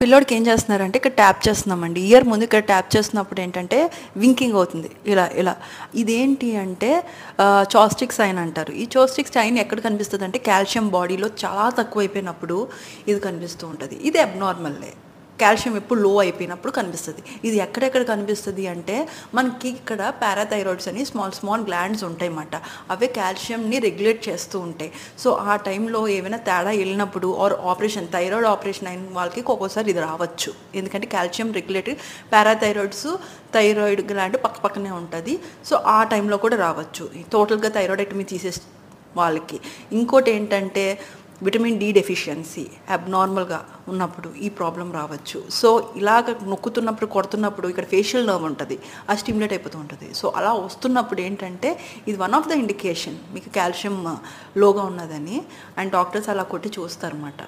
పిల్లోడికి ఏం చేస్తున్నారంటే ఇక్కడ ట్యాప్ చేస్తున్నామండి. ఇయర్ ముందు ఇక్కడ ట్యాప్ చేస్తున్నప్పుడు ఏంటంటే వింకింగ్ అవుతుంది. ఇలా ఇలా ఇదేంటి అంటే చాస్టిక్ సైన్ అంటారు. ఈ చాస్టిక్ సైన్ ఎక్కడ కనిపిస్తుంది అంటే కాల్షియం బాడీలో చాలా తక్కువైపోయినప్పుడు ఇది కనిపిస్తూ ఉంటుంది. ఇది అబ్నార్మల్లే. కాల్షియం ఎప్పుడు లో అయిపోయినప్పుడు కనిపిస్తుంది. ఇది ఎక్కడెక్కడ కనిపిస్తుంది అంటే మనకి ఇక్కడ పారాథైరాయిడ్స్ అని స్మాల్ గ్లాండ్స్ ఉంటాయి అన్నమాట. అవే కాల్షియంని రెగ్యులేట్ చేస్తూ ఉంటాయి. సో ఆ టైంలో ఏమైనా తేడా వెళ్ళినప్పుడు ఆపరేషన్ థైరాయిడ్ ఆపరేషన్ అయిన వాళ్ళకి ఒక్కోసారి ఇది రావచ్చు. ఎందుకంటే కాల్షియం రెగ్యులేటరీ పారాథైరాయిడ్స్ థైరాయిడ్ గ్లాండ్ పక్క పక్కనే ఉంటుంది. సో ఆ టైంలో కూడా రావచ్చు టోటల్గా థైరాయిడెక్టమీ తీసేసి వాళ్ళకి. ఇంకోటి ఏంటంటే విటమిన్ డి డెఫిషియన్సీ అబ్నార్మల్గా ఉన్నప్పుడు ఈ ప్రాబ్లం రావచ్చు. సో ఇలాగ నొక్కుతున్నప్పుడు కొడుతున్నప్పుడు ఇక్కడ ఫేషియల్ నర్వ్ ఉంటుంది, అది స్టిమ్యులేట్ అయిపోతూ ఉంటుంది. సో అలా వస్తున్నప్పుడు ఏంటంటే ఇది వన్ ఆఫ్ ద ఇండికేషన్ మీకు కాల్షియం లోగా ఉన్నదని. అండ్ డాక్టర్స్ అలా కొట్టి చూస్తారన్నమాట.